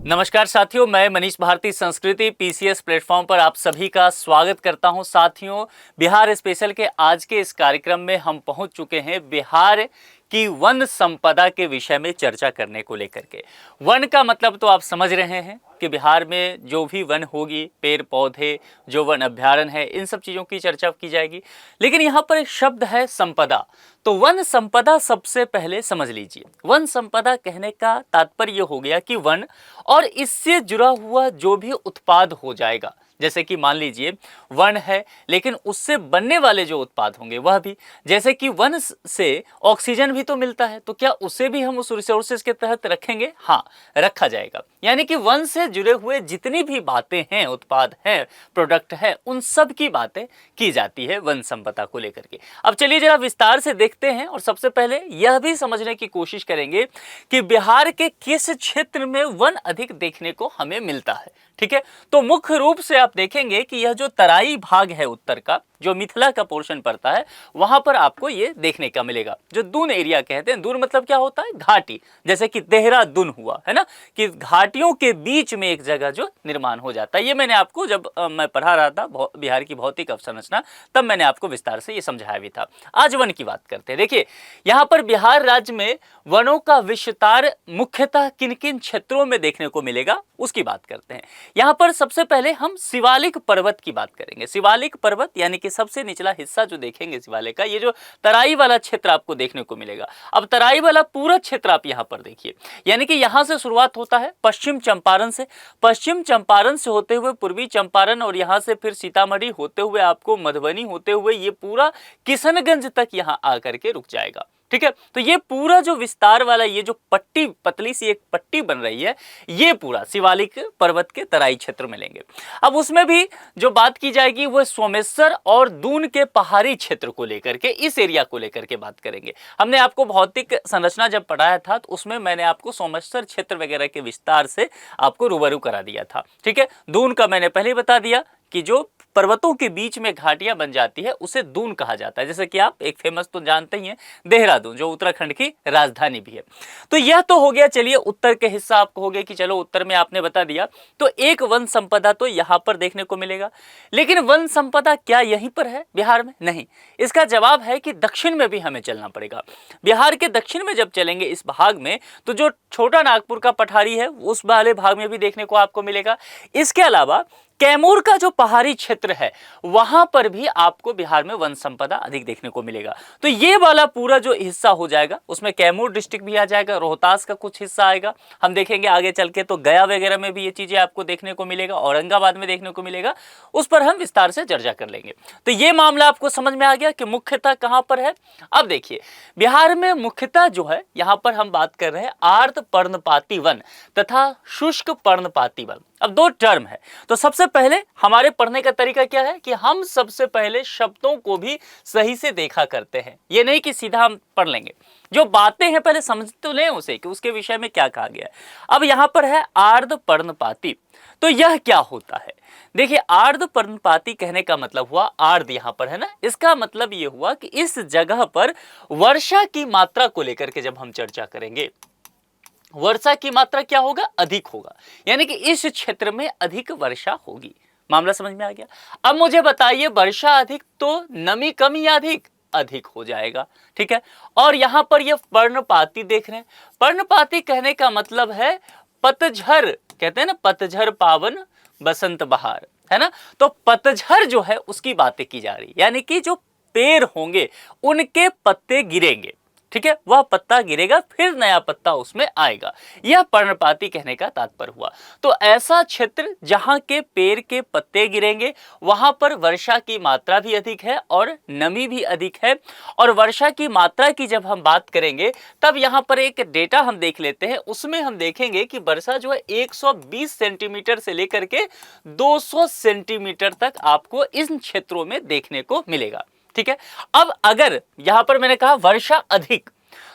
नमस्कार साथियों, मैं मनीष भारती संस्कृति पीसीएस प्लेटफॉर्म पर आप सभी का स्वागत करता हूं। साथियों, बिहार स्पेशल के आज के इस कार्यक्रम में हम पहुंच चुके हैं बिहार की वन संपदा के विषय में चर्चा करने को लेकर के। वन का मतलब तो आप समझ रहे हैं कि बिहार में जो भी वन होगी, पेड़ पौधे, जो वन अभ्यारण्य है, इन सब चीज़ों की चर्चा की जाएगी। लेकिन यहाँ पर एक शब्द है संपदा। तो वन संपदा सबसे पहले समझ लीजिए। वन संपदा कहने का तात्पर्य हो गया कि वन और इससे जुड़ा हुआ जो भी उत्पाद हो जाएगा। जैसे कि मान लीजिए वन है, लेकिन उससे बनने वाले जो उत्पाद होंगे वह भी, जैसे कि वन से ऑक्सीजन भी तो मिलता है, तो क्या उसे भी हम उस रिसोर्सेज के तहत रखेंगे? हाँ, रखा जाएगा। यानी कि वन से जुड़े हुए जितनी भी बातें हैं, उत्पाद हैं, प्रोडक्ट है, उन सब की बातें की जाती है वन संपदा को लेकर के। अब चलिए जरा विस्तार से देखते हैं और सबसे पहले यह भी समझने की कोशिश करेंगे कि बिहार के किस क्षेत्र में वन अधिक देखने को हमें मिलता है। ठीक है, तो मुख्य रूप से आप देखेंगे कि यह जो तराई भाग है उत्तर का, जो मिथिला का पोर्शन पड़ता है, वहां पर आपको ये देखने का मिलेगा। जो दून एरिया कहते हैं, दून मतलब क्या होता है? घाटी। जैसे कि देहरादून हुआ है ना, कि घाटियों के बीच में एक जगह जो निर्माण हो जाता है। ये मैंने आपको जब मैं पढ़ा रहा था बिहार की भौतिक अवसंरचना, तब मैंने आपको विस्तार से ये समझाया भी था। आज वन की बात करते हैं। देखिए, यहाँ पर बिहार राज्य में वनों का विस्तार मुख्यतः किन किन क्षेत्रों में देखने को मिलेगा, उसकी बात करते हैं। यहाँ पर सबसे पहले हम शिवालिक पर्वत की बात करेंगे। शिवालिक पर्वत यानी कि सबसे निचला हिस्सा जो देखेंगे शिवालिक का, ये जो तराई वाला क्षेत्र आपको देखने को मिलेगा। अब तराई वाला पूरा क्षेत्र आप यहाँ पर देखिए, यानी कि यहाँ से शुरुआत होता है पश्चिम चंपारण से, पश्चिम चंपारण से होते हुए पूर्वी चंपारण, और यहाँ से फिर सीतामढ़ी होते हुए आपको मधुबनी होते हुए ये पूरा किशनगंज तक यहाँ आकर के रुक जाएगा। ठीक है, तो ये पूरा जो विस्तार वाला ये जो पट्टी, पतली सी एक पट्टी बन रही है, ये पूरा शिवालिक पर्वत के तराई क्षेत्र में लेंगे। अब उसमें भी जो बात की जाएगी वो सोमेश्वर और दून के पहाड़ी क्षेत्र को लेकर के, इस एरिया को लेकर के बात करेंगे। हमने आपको भौतिक संरचना जब पढ़ाया था तो उसमें मैंने आपको सोमेश्वर क्षेत्र वगैरह के विस्तार से आपको रूबरू करा दिया था। ठीक है, दून का मैंने पहले बता दिया कि जो पर्वतों के बीच में घाटियां बन जाती है उसे दून कहा जाता है। जैसे कि आप एक फेमस तो जानते ही हैं, देहरादून, जो उत्तराखंड की राजधानी भी है। तो यह तो हो गया, चलिए उत्तर के हिस्सा आपको हो गया कि चलो उत्तर में आपने बता दिया। तो एक वन संपदा तो यहां पर देखने को मिलेगा। लेकिन वन संपदा क्या यहीं पर है बिहार में? नहीं, इसका जवाब है कि दक्षिण में भी हमें चलना पड़ेगा। बिहार के दक्षिण में जब चलेंगे इस भाग में, तो जो छोटा नागपुर का पठारी है उस वाले भाग में भी देखने को आपको मिलेगा। इसके अलावा कैमूर का जो पहाड़ी क्षेत्र है वहां पर भी आपको बिहार में वन संपदा अधिक देखने को मिलेगा। तो ये वाला पूरा जो हिस्सा हो जाएगा उसमें कैमूर डिस्ट्रिक्ट भी आ जाएगा, रोहतास का कुछ हिस्सा आएगा। हम देखेंगे आगे चल के तो गया वगैरह में भी ये चीजें आपको देखने को मिलेगा, औरंगाबाद में देखने को मिलेगा। उस पर हम विस्तार से चर्चा कर लेंगे। तो ये मामला आपको समझ में आ गया कि मुख्यतः कहां पर है। अब देखिए, बिहार में मुख्यतः जो है यहां पर हम बात कर रहे हैं आर्द्र पर्णपाती वन तथा शुष्क पर्णपाती वन। अब दो टर्म है, तो सबसे पहले हमारे पढ़ने का तरीका क्या है कि हम सबसे पहले शब्दों को भी सही से देखा करते हैं। ये नहीं कि सीधा हम पढ़ लेंगे, जो बातें हैं पहले समझ तो लें उसे कि उसके विषय में क्या कहा गया है। अब यहां पर है आर्द्र पर्णपाती, तो यह क्या होता है? देखिए, आर्द्र पर्णपाती कहने का मतलब हुआ, आर्द्र यहां पर है ना, इसका मतलब यह हुआ कि इस जगह पर वर्षा की मात्रा को लेकर के जब हम चर्चा करेंगे, वर्षा की मात्रा क्या होगा? अधिक होगा। यानी कि इस क्षेत्र में अधिक वर्षा होगी। मामला समझ में आ गया? अब मुझे बताइए, वर्षा अधिक तो नमी कम या अधिक? अधिक हो जाएगा। ठीक है, और यहां पर ये पर्णपाती देख रहे हैं। पर्णपाती कहने का मतलब है पतझर, कहते हैं ना, पतझर पावन बसंत बहार, है ना। तो पतझर जो है उसकी बातें की जा रही, यानी कि जो पेड़ होंगे उनके पत्ते गिरेंगे। ठीक है, वह पत्ता गिरेगा, फिर नया पत्ता उसमें आएगा। यह पर्णपाती कहने का तात्पर्य हुआ। तो ऐसा क्षेत्र जहां के पेड़ के पत्ते गिरेंगे वहां पर वर्षा की मात्रा भी अधिक है और नमी भी अधिक है। और वर्षा की मात्रा की जब हम बात करेंगे तब यहां पर एक डेटा हम देख लेते हैं। उसमें हम देखेंगे कि वर्षा जो है 120 सेंटीमीटर से लेकर के 200 सेंटीमीटर तक आपको इन क्षेत्रों में देखने को मिलेगा। ठीक है, अब अगर यहां पर मैंने कहा वर्षा अधिक,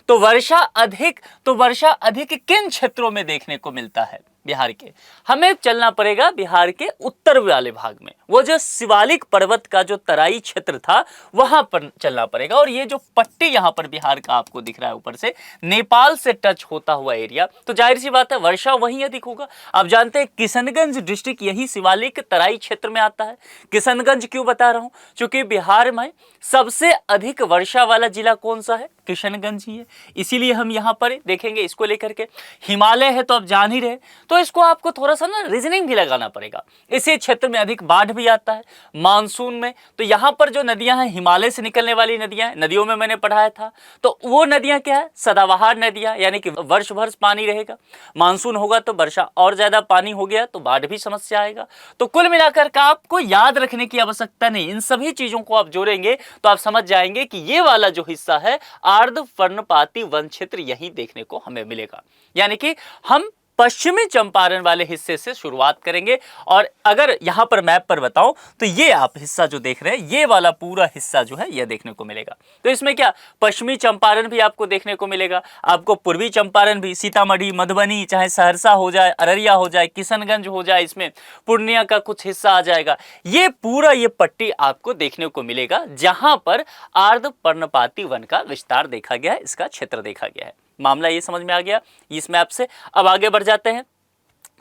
तो वर्षा अधिक किन क्षेत्रों में देखने को मिलता है? बिहार के, हमें चलना पड़ेगा बिहार के उत्तर वाले भाग में, वो जो शिवालिक पर्वत का जो तराई क्षेत्र था वहां पर चलना पड़ेगा। और ये जो पट्टी यहाँ पर बिहार का आपको दिख रहा है ऊपर से, नेपाल से टच होता हुआ एरिया, तो जाहिर सी बात है वर्षा वहीं अधिक होगा। आप जानते हैं किशनगंज डिस्ट्रिक्ट यही शिवालिक तराई क्षेत्र में आता है। किशनगंज क्यों बता रहा हूं, क्योंकि बिहार में सबसे अधिक वर्षा वाला जिला कौन सा है, किशनगंज ही है। इसीलिए हम यहाँ पर देखेंगे इसको लेकर के। हिमालय है तो आप जान ही रहे, तो इसको आपको थोड़ा सा ना रीजनिंग भी लगाना पड़ेगा। इसी क्षेत्र में अधिक बाढ़ भी आता है मानसून में, तो यहाँ पर जो नदियां हैं हिमालय से निकलने वाली नदियां हैं, नदियों में मैंने पढ़ाया था, तो वो नदियां क्या है, सदाबहार नदियां, यानी कि वर्ष भर पानी रहेगा। मानसून होगा तो वर्षा और ज्यादा पानी हो गया तो बाढ़ भी समस्या आएगा। तो कुल मिलाकर का आपको याद रखने की आवश्यकता नहीं, इन सभी चीजों को आप जोड़ेंगे तो आप समझ जाएंगे कि ये वाला जो हिस्सा है आर्द्र पर्णपाती वन क्षेत्र यही देखने को हमें मिलेगा। यानी कि हम पश्चिमी चंपारण वाले हिस्से से शुरुआत करेंगे। और अगर यहां पर मैप पर बताऊं तो ये आप हिस्सा जो देख रहे हैं, ये वाला पूरा हिस्सा जो है यह देखने को मिलेगा। तो इसमें क्या पश्चिमी चंपारण भी आपको देखने को मिलेगा, आपको पूर्वी चंपारण भी, सीतामढ़ी, मधुबनी, चाहे सहरसा हो जाए, अररिया हो जाए, किशनगंज हो जाए, इसमें पूर्णिया का कुछ हिस्सा आ जाएगा। ये पूरा ये पट्टी आपको देखने को मिलेगा जहां पर आर्द्र पर्णपाती वन का विस्तार देखा गया है, इसका क्षेत्र देखा गया है। मामला ये समझ में आ गया इस मैप से। अब आगे बढ़ जाते हैं।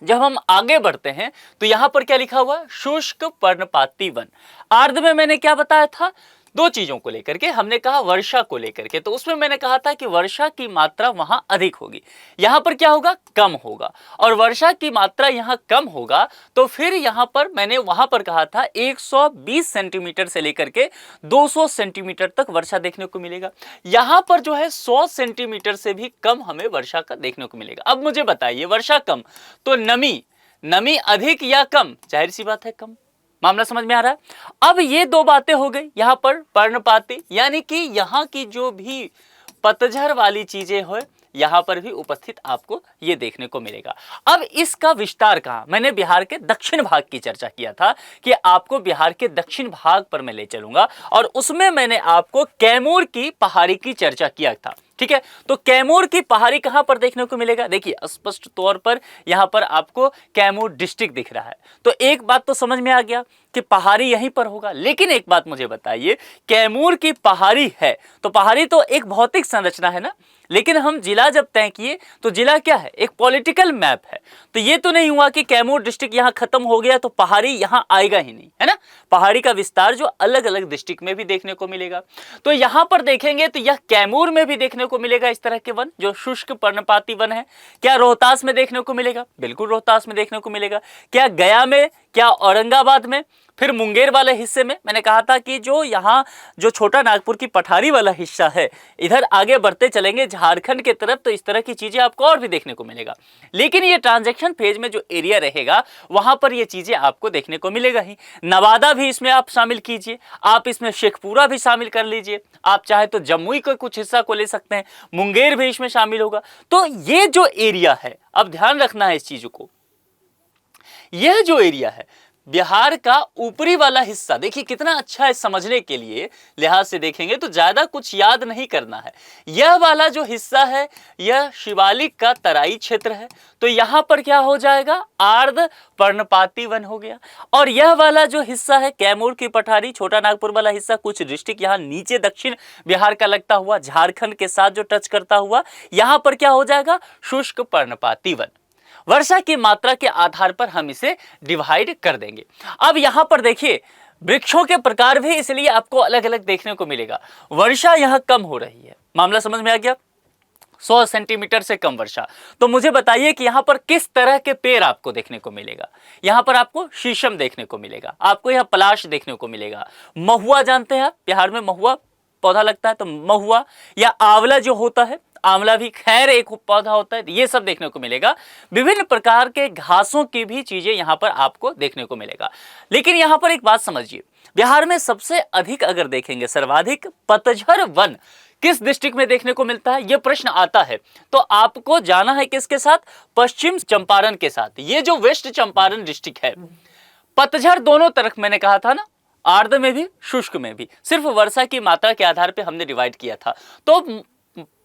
जब हम आगे बढ़ते हैं तो यहां पर क्या लिखा हुआ है, शुष्क पर्णपाती वन। आर्द्र में मैंने क्या बताया था, दो चीजों को लेकर के, हमने कहा वर्षा को लेकर के, तो उसमें मैंने कहा था कि वर्षा की मात्रा वहां अधिक होगी, यहां पर क्या होगा, कम होगा। और वर्षा की मात्रा यहां कम होगा तो फिर यहां पर मैंने वहां पर कहा था 120 सेंटीमीटर से लेकर के 200 सेंटीमीटर तक वर्षा देखने को मिलेगा। यहां पर जो है 100 सेंटीमीटर से भी कम हमें वर्षा का देखने को मिलेगा। अब मुझे बताइए, वर्षा कम तो नमी अधिक या कम, जाहिर सी बात है कम। मामला समझ में आ रहा है। अब ये दो बातें हो गई यहां पर पर्णपाती, यानी कि यहां की जो भी पतझड़ वाली चीजें हो यहां पर भी उपस्थित आपको ये देखने को मिलेगा। अब इसका विस्तार कहां, मैंने बिहार के दक्षिण भाग की चर्चा किया था कि आपको बिहार के दक्षिण भाग पर मैं ले चलूंगा, और उसमें मैंने आपको कैमूर की पहाड़ी की चर्चा किया था। ठीक है, तो कैमूर की पहाड़ी कहां पर देखने को मिलेगा, देखिए स्पष्ट तौर पर यहां पर आपको कैमूर डिस्ट्रिक्ट दिख रहा है। तो एक बात तो समझ में आ गया कि पहाड़ी यहीं पर होगा। लेकिन एक बात मुझे बताइए, कैमूर की पहाड़ी है तो पहाड़ी तो एक भौतिक संरचना है ना, लेकिन हम जिला जब तय किए तो जिला क्या है, एक पॉलिटिकल मैप है। तो ये तो नहीं हुआ कि कैमूर डिस्ट्रिक्ट यहां खत्म हो गया तो पहाड़ी यहां आएगा ही नहीं, है ना। पहाड़ी का विस्तार जो अलग अलग डिस्ट्रिक्ट में भी देखने को मिलेगा। तो यहां पर देखेंगे तो यह कैमूर में भी देखने को मिलेगा इस तरह के वन जो शुष्क पर्णपाती वन है। क्या रोहतास में देखने को मिलेगा, बिल्कुल रोहतास में देखने को मिलेगा। क्या गया में, क्या औरंगाबाद में, फिर मुंगेर वाले हिस्से में। मैंने कहा था कि जो यहाँ जो छोटा नागपुर की पठारी वाला हिस्सा है, इधर आगे बढ़ते चलेंगे झारखंड के तरफ तो इस तरह की चीजें आपको और भी देखने को मिलेगा। लेकिन ये ट्रांजैक्शन फेज में जो एरिया रहेगा वहां पर ये चीजें आपको देखने को मिलेगा ही। नवादा भी इसमें आप शामिल कीजिए, आप इसमें शेखपुरा भी शामिल कर लीजिए, आप चाहे तो जमुई के कुछ हिस्सा को ले सकते हैं, मुंगेर भी इसमें शामिल होगा। तो ये जो एरिया है, अब ध्यान रखना है इस चीज को, यह जो एरिया है बिहार का ऊपरी वाला हिस्सा, देखिए कितना अच्छा है समझने के लिए लिहाज से देखेंगे तो ज्यादा कुछ याद नहीं करना है। यह वाला जो हिस्सा है यह शिवालिक का तराई क्षेत्र है, तो यहां पर क्या हो जाएगा, आर्द्र पर्णपाती वन हो गया। और यह वाला जो हिस्सा है कैमूर की पठारी, छोटा नागपुर वाला हिस्सा, कुछ डिस्ट्रिक्ट यहां नीचे दक्षिण बिहार का लगता हुआ, झारखंड के साथ जो टच करता हुआ, यहां पर क्या हो जाएगा, शुष्क पर्णपाती वन। वर्षा की मात्रा के आधार पर हम इसे डिवाइड कर देंगे। अब यहां पर देखिए वृक्षों के प्रकार भी इसलिए आपको अलग अलग देखने को मिलेगा। वर्षा यहां कम हो रही है, मामला समझ में आ गया, 100 सेंटीमीटर से कम वर्षा। तो मुझे बताइए कि यहां पर किस तरह के पेड़ आपको देखने को मिलेगा। यहां पर आपको शीशम देखने को मिलेगा, आपको यहां पलाश देखने को मिलेगा, महुआ जानते हैं आप, बिहार में महुआ पौधा लगता है, तो महुआ या आंवला जो होता है, आंवला भी खैर एक पौधा होता है, ये सब देखने को मिलेगा। विभिन्न प्रकार के घासों की भी चीजें यहां पर आपको देखने को मिलेगा। लेकिन यहां पर एक बात समझिए, बिहार में सबसे अधिक अगर देखेंगे सर्वाधिक पतझड़ वन किस डिस्ट्रिक्ट में देखने को मिलता है, यह प्रश्न आता है तो आपको जाना है किसके साथ, पश्चिम चंपारण के साथ। ये जो वेस्ट चंपारण डिस्ट्रिक्ट है, पतझड़ दोनों तरफ मैंने कहा था ना, आर्द्र में भी शुष्क में भी, सिर्फ वर्षा की मात्रा के आधार पर हमने डिवाइड किया था। तो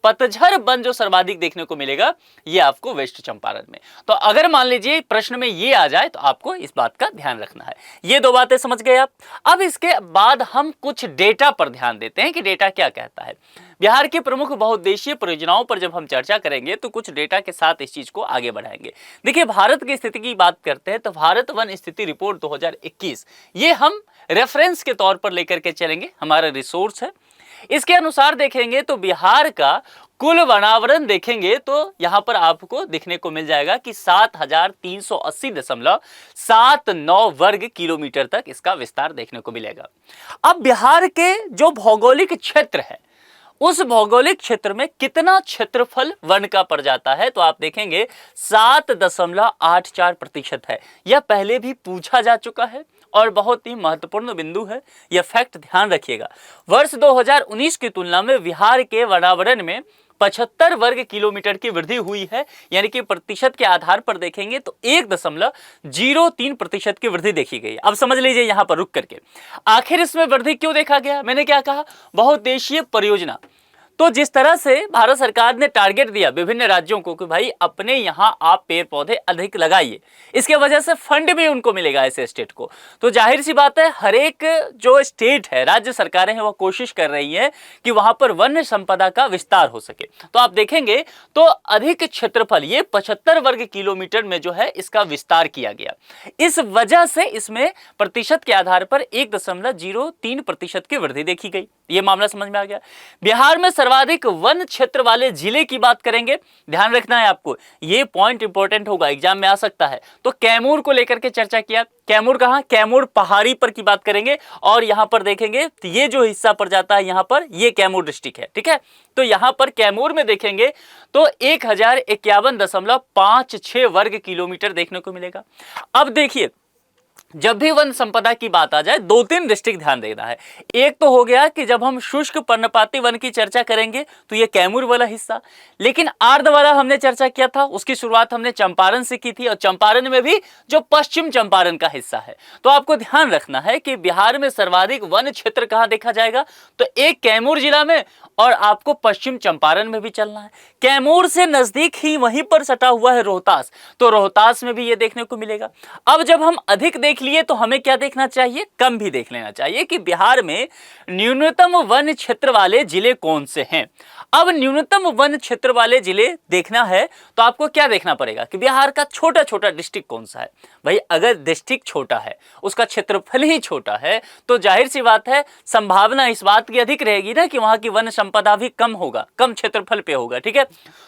पतझड़ वन जो सर्वाधिक देखने को मिलेगा ये आपको वेस्ट चंपारण में। तो अगर मान लीजिए प्रश्न में ये आ जाए तो आपको इस बात का ध्यान रखना है। ये दो बातें समझ गए आप। अब इसके बाद हम कुछ डेटा पर ध्यान देते हैं कि डेटा क्या कहता है। बिहार की प्रमुख बहुउद्देशीय परियोजनाओं पर जब हम चर्चा करेंगे तो कुछ डेटा के साथ इस चीज को आगे बढ़ाएंगे। देखिए, भारत की स्थिति की बात करते हैं तो भारत वन स्थिति रिपोर्ट 2021 ये हम रेफरेंस के तौर पर लेकर के चलेंगे, हमारा रिसोर्स है। इसके अनुसार देखेंगे तो बिहार का कुल वनावरण देखेंगे तो यहां पर आपको दिखने को मिल जाएगा कि 7380.79 वर्ग किलोमीटर तक इसका विस्तार देखने को मिलेगा। अब बिहार के जो भौगोलिक क्षेत्र है उस भौगोलिक क्षेत्र में कितना क्षेत्रफल वन का पड़ जाता है तो आप देखेंगे 7.84% है। यह पहले भी पूछा जा चुका है और बहुत ही महत्वपूर्ण बिंदु है, यह फैक्ट ध्यान रखिएगा। वर्ष 2019 की तुलना में बिहार के वनावरण में 75 वर्ग किलोमीटर की वृद्धि हुई है, यानी कि प्रतिशत के आधार पर देखेंगे तो 1.03% की वृद्धि देखी गई। अब समझ लीजिए यहां पर रुक करके आखिर इसमें वृद्धि क्यों देखा गया। मैंने क्या कहा, बहुउद्देशीय परियोजना। तो जिस तरह से भारत सरकार ने टारगेट दिया विभिन्न राज्यों को कि भाई अपने यहां आप पेड़ पौधे अधिक लगाइए, इसके वजह से फंड भी उनको मिलेगा ऐसे स्टेट को। तो जाहिर सी बात है हर एक जो स्टेट है, राज्य सरकारें हैं, वो कोशिश कर रही है कि वहां पर वन्य संपदा का विस्तार हो सके। तो आप देखेंगे तो अधिक क्षेत्रफल ये 75 वर्ग किलोमीटर में जो है इसका विस्तार किया गया। इस वजह से इसमें प्रतिशत के आधार पर 1.03% की वृद्धि देखी गई। ये मामला समझ में आ गया। बिहार में सर्वाधिक वन क्षेत्र वाले जिले की बात करेंगे, ध्यान रखना है आपको, ये पॉइंट इंपॉर्टेंट होगा, एग्जाम में आ सकता है। तो कैमूर को लेकर के चर्चा किया। कैमूर कहां, कैमूर पहाड़ी पर की बात करेंगे और यहां पर देखेंगे तो ये जो हिस्सा पड़ जाता है यहां पर ये कैमूर डिस्ट्रिक्ट है, ठीक है। तो यहां पर कैमूर में देखेंगे तो 1051.56 वर्ग किलोमीटर देखने को मिलेगा। अब देखिए, जब भी वन संपदा की बात आ जाए 2-3 डिस्ट्रिक्ट ध्यान देना है। एक तो हो गया कि जब हम शुष्क पर्णपाती वन की चर्चा करेंगे तो ये कैमूर वाला हिस्सा, लेकिन आर्द्र वाला हमने चर्चा किया था, उसकी शुरुआत हमने चंपारण से की थी और चंपारण में भी जो पश्चिम चंपारण का हिस्सा है। तो आपको ध्यान रखना है कि बिहार में सर्वाधिक वन क्षेत्र कहां देखा जाएगा, तो एक कैमूर जिला में और आपको पश्चिम चंपारण में भी चलना है। कैमूर से नजदीक ही वहीं पर सटा हुआ है रोहतास, तो रोहतास में भी ये देखने को मिलेगा। अब जब हम अधिक देख लिए तो हमें क्या देखना चाहिए, कम भी देख लेना चाहिए कि बिहार में न्यूनतम वन क्षेत्र वाले जिले कौन से हैं। अब न्यूनतम वन क्षेत्र वाले जिले देखना है तो आपको क्या देखना पड़ेगा कि बिहार का छोटा छोटा डिस्ट्रिक्ट कौन सा है। भाई अगर डिस्ट्रिक्ट छोटा है, उसका क्षेत्रफल ही छोटा है, तो जाहिर सी बात है संभावना इस बात की अधिक रहेगी ना कि वहां की वन संपदा भी कम होगा, कम क्षेत्रफल पे होगा, ठीक है।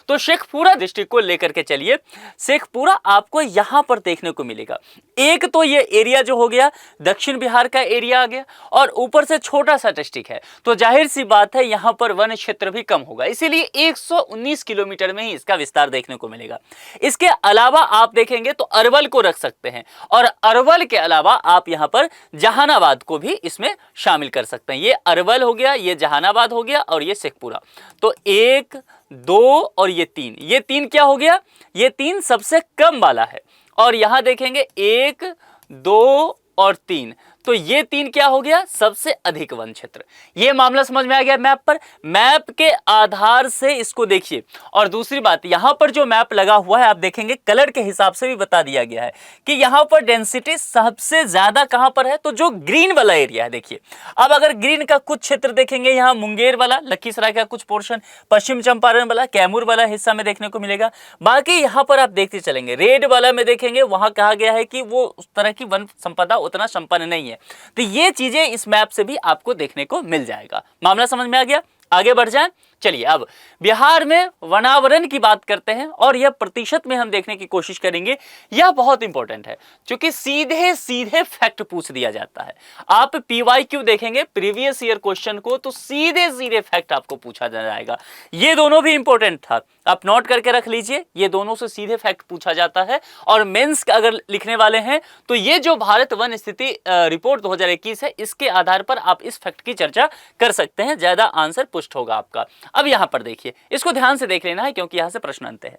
तो शेखपुरा डिस्ट्रिक्ट को लेकर के चलिए। शेखपुरा आपको यहां पर देखने को मिलेगा। एक तो ये एरिया जो हो गया दक्षिण बिहार का एरिया आ गया और ऊपर से छोटा सा डिस्ट्रिक्ट है, तो जाहिर सी बात है यहां पर वन क्षेत्र भी कम होगा, इसीलिए 119 किलोमीटर में ही इसका विस्तार देखने को मिलेगा। इसके अलावा आप देखेंगे तो अरवल को रख सकते हैं और अरवल के अलावा आप यहां पर जहानाबाद को भी इसमें शामिल कर सकते हैं। ये अरवल हो गया, ये जहानाबाद हो गया और ये शेखपुरा। तो 1, 2 और ये 3, ये 3 क्या हो गया, ये 3 सबसे कम वाला है और यहां देखेंगे 1, 2 और 3, तो ये 3 क्या हो गया, सबसे अधिक वन क्षेत्र। ये मामला समझ में आ गया मैप पर। मैप के आधार से इसको देखिए। और दूसरी बात, यहां पर जो मैप लगा हुआ है आप देखेंगे कलर के हिसाब से भी बता दिया गया है कि यहां पर डेंसिटी सबसे ज्यादा कहां पर है, तो जो ग्रीन वाला एरिया है। देखिए, अब अगर ग्रीन का कुछ क्षेत्र देखेंगे, यहाँ मुंगेर वाला, लखीसराय का कुछ पोर्शन, पश्चिम चंपारण वाला, कैमूर वाला हिस्सा में देखने को मिलेगा। बाकी यहां पर आप देखते चलेंगे रेड वाला में देखेंगे, वहां कहा गया है कि वो उस तरह की वन संपदा उतना संपन्न नहीं है। तो ये चीजें इस मैप से भी आपको देखने को मिल जाएगा। मामला समझ में आ गया, आगे बढ़ जाएं। चलिए अब बिहार में वनावरण की बात करते हैं और यह प्रतिशत में हम देखने की कोशिश करेंगे। यह बहुत इंपॉर्टेंट है क्योंकि सीधे सीधे फैक्ट पूछ दिया जाता है। आप PYQ देखेंगे प्रीवियस ईयर क्वेश्चन को तो सीधे सीधे फैक्ट आपको पूछा जाएगा। ये दोनों भी इंपॉर्टेंट था, आप नोट करके रख लीजिए, ये दोनों से सीधे फैक्ट पूछा जाता है। और मेंस अगर लिखने वाले हैं तो ये जो भारत वन स्थिति रिपोर्ट 2021 है, इसके आधार पर आप इस फैक्ट की चर्चा कर सकते हैं, ज्यादा आंसर पुष्ट होगा आपका। अब यहां पर देखिए, इसको ध्यान से देख लेना है क्योंकि यहां से प्रश्न आते हैं।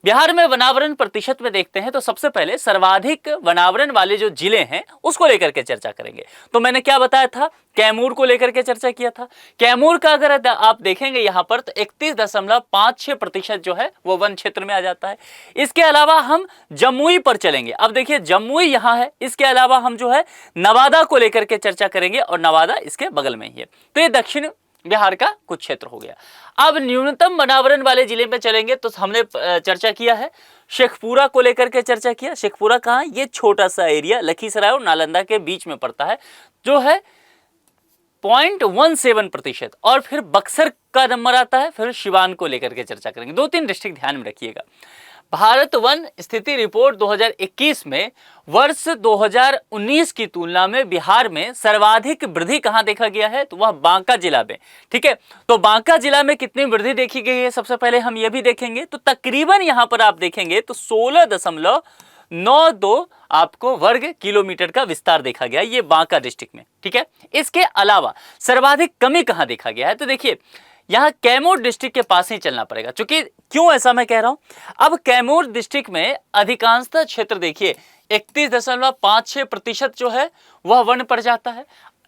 बिहार में वनावरण प्रतिशत में देखते हैं तो सबसे पहले सर्वाधिक वनावरण वाले जो जिले हैं उसको लेकर के चर्चा करेंगे। तो मैंने क्या बताया था, कैमूर को लेकर के चर्चा किया था। कैमूर का अगर आप देखेंगे यहां पर तो 31.56% जो है वो वन क्षेत्र में आ जाता है। इसके अलावा हम जमुई पर चलेंगे। अब देखिए जमुई यहां है, इसके अलावा हम जो है नवादा को लेकर के चर्चा करेंगे और नवादा इसके बगल में ही है। तो ये दक्षिण बिहार का कुछ क्षेत्र हो गया। अब न्यूनतम वनावरण वाले जिले में चलेंगे तो हमने चर्चा किया है शेखपुरा को लेकर के चर्चा किया। शेखपुरा कहाँ, ये छोटा सा एरिया लखीसराय और नालंदा के बीच में पड़ता है जो है 0.17%। और फिर बक्सर का नंबर आता है, फिर सिवान को लेकर के चर्चा करेंगे। 2-3 डिस्ट्रिक्ट ध्यान में रखिएगा। भारत वन स्थिति रिपोर्ट 2021 में वर्ष 2019 की तुलना में बिहार में सर्वाधिक वृद्धि कहां देखा गया है, तो वह बांका जिला में। ठीक है, तो बांका जिला में कितनी वृद्धि देखी गई है सबसे पहले हम ये भी देखेंगे। तो तकरीबन यहां पर आप देखेंगे तो 16.92 आपको वर्ग किलोमीटर का विस्तार देखा गया ये बांका डिस्ट्रिक्ट में। ठीक है, इसके अलावा सर्वाधिक कमी कहां देखा गया है, तो देखिए यहां कैमूर डिस्ट्रिक्ट के पास ही चलना पड़ेगा। क्योंकि क्यों ऐसा मैं कह रहा हूं, अब कैमूर डिस्ट्रिक्ट में अधिकांशतः क्षेत्र देखिए 31.56% जो है वह वन पर जाता है।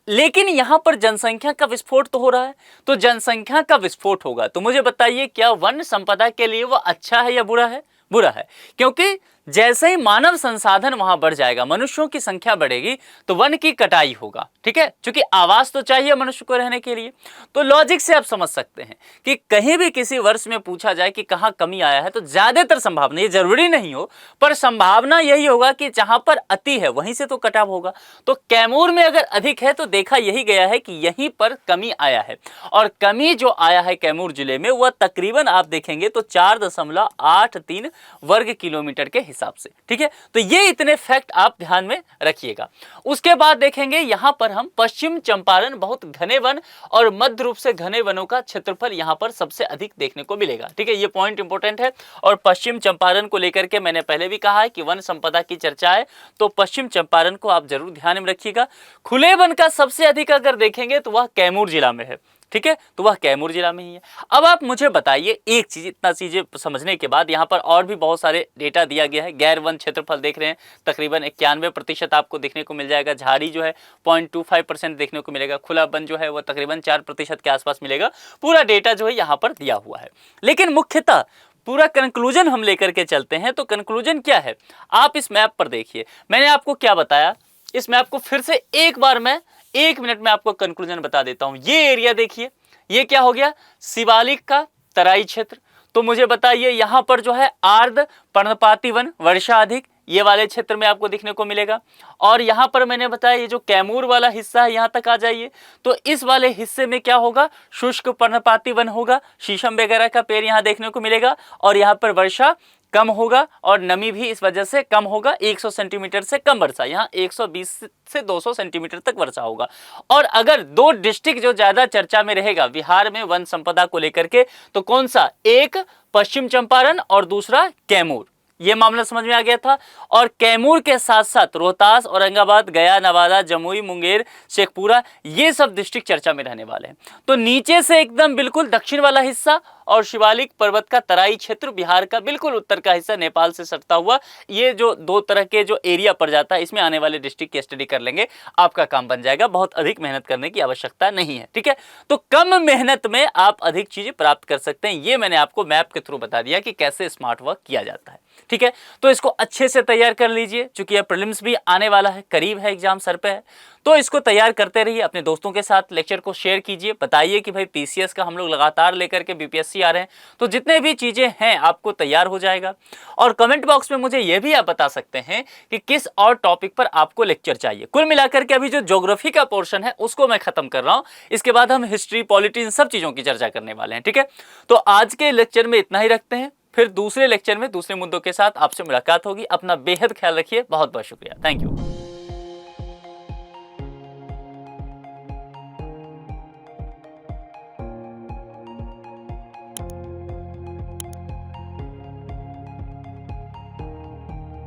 लेकिन यहां पर जनसंख्या का विस्फोट तो हो रहा है। तो जनसंख्या का विस्फोट होगा तो मुझे बताइए क्या वन संपदा के लिए वह अच्छा है या बुरा है? बुरा है, क्योंकि जैसे ही मानव संसाधन वहां बढ़ जाएगा, मनुष्यों की संख्या बढ़ेगी तो वन की कटाई होगा। ठीक है, क्योंकि आवास तो चाहिए मनुष्य को रहने के लिए। तो लॉजिक से आप समझ सकते हैं कि कहीं भी किसी वर्ष में पूछा जाए कि कहां कमी आया है तो ज्यादातर संभावना, ये जरूरी नहीं हो पर संभावना यही होगा कि जहां पर अति है वहीं से तो कटाव होगा। तो कैमूर में अगर अधिक है तो देखा यही गया है कि यहीं पर कमी आया है। और कमी जो आया है कैमूर जिले में वह तकरीबन आप देखेंगे तो 4.83 वर्ग किलोमीटर के हिसाब से। ठीक है, तो ये इतने फैक्ट आप ध्यान में रखिएगा। उसके बाद देखेंगे यहां पर हम पश्चिम चंपारण बहुत घने वन और मध्य रूप से घने वनों का क्षेत्रफल यहां पर सबसे अधिक देखने को मिलेगा। ठीक है, ये पॉइंट इंपॉर्टेंट है। और पश्चिम चंपारण को लेकर के मैंने पहले भी कहा है कि वन संपदा की चर्चा है तो पश्चिम चंपारण को आप जरूर ध्यान में रखिएगा। खुले वन का सबसे अधिक अगर देखेंगे तो वह कैमूर जिला में है। ठीक है, तो वह कैमूर जिला में ही है। अब आप मुझे बताइए एक चीज, इतना चीजें समझने के बाद यहाँ पर और भी बहुत सारे डेटा दिया गया है। गैर वन क्षेत्रफल देख रहे हैं तकरीबन 91% आपको देखने को मिल जाएगा। झाड़ी जो है 0.25% देखने को मिलेगा। खुला वन जो है वह तकरीबन 4% के आसपास मिलेगा। पूरा डेटा जो है यहाँ पर दिया हुआ है। लेकिन मुख्यतः पूरा कंक्लूजन हम लेकर के चलते हैं। तो कंक्लूजन क्या है, आप इस मैप पर देखिए। मैंने आपको क्या बताया, इस मैप को फिर से एक बार मैं 1 मिनट में आपको कंक्लूजन बता देता हूं। ये एरिया देखिए, ये क्या हो गया, शिवालिक का तराई क्षेत्र। तो मुझे बताइए यहां पर जो है आर्द्र पर्णपाती वन, वर्षा अधिक, ये वाले क्षेत्र में आपको दिखने को मिलेगा। और यहां पर मैंने बताया ये जो कैमूर वाला हिस्सा है यहां तक आ जाइए तो इस वाले हिस्से में क्या होगा, शुष्क पर्णपाती वन होगा। शीशम वगैरह का पेड़ यहां देखने को मिलेगा। और यहां पर वर्षा कम होगा और नमी भी इस वजह से कम होगा। 100 सेंटीमीटर से कम वर्षा, यहाँ 120 से 200 सेंटीमीटर तक वर्षा होगा। और अगर 2 डिस्ट्रिक्ट जो ज्यादा चर्चा में रहेगा बिहार में वन संपदा को लेकर के, तो कौन सा, एक पश्चिम चंपारण और दूसरा कैमूर। ये मामला समझ में आ गया था। और कैमूर के साथ साथ रोहतास, औरंगाबाद, गया, नवादा, जमुई, मुंगेर, शेखपुरा, ये सब डिस्ट्रिक्ट चर्चा में रहने वाले हैं। तो नीचे से एकदम बिल्कुल दक्षिण वाला हिस्सा और शिवालिक पर्वत का तराई क्षेत्र, बिहार का बिल्कुल उत्तर का हिस्सा नेपाल से सटता हुआ, ये जो 2 तरह के जो एरिया पड़ जाता है इसमें आने वाले डिस्ट्रिक्ट की स्टडी कर लेंगे, आपका काम बन जाएगा। बहुत अधिक मेहनत करने की आवश्यकता नहीं है। ठीक है, तो कम मेहनत में आप अधिक चीजें प्राप्त कर सकते हैं। ये मैंने आपको मैप के थ्रू बता दिया कि कैसे स्मार्ट वर्क किया जाता है। ठीक है, तो इसको अच्छे से तैयार कर लीजिए। चूंकि यह प्रीलिम्स भी आने वाला है, करीब है, एग्जाम सर पे है, तो इसको तैयार करते रहिए। अपने दोस्तों के साथ लेक्चर को शेयर कीजिए। बताइए कि भाई पीसीएस का हम लोग लगातार लेकर के बीपीएससी आ रहे हैं, तो जितने भी चीजें हैं आपको तैयार हो जाएगा। और कमेंट बॉक्स में मुझे यह भी आप बता सकते हैं कि किस और टॉपिक पर आपको लेक्चर चाहिए। कुल मिलाकर के अभी जो ज्योग्राफी का पोर्शन है उसको मैं खत्म कर रहा हूं। इसके बाद हम हिस्ट्री, पॉलिटी, इन सब चीजों की चर्चा करने वाले हैं। ठीक है, तो आज के लेक्चर में इतना ही रखते हैं। फिर दूसरे लेक्चर में दूसरे मुद्दों के साथ आपसे मुलाकात होगी। अपना बेहद ख्याल रखिए। बहुत बहुत शुक्रिया। Thank you.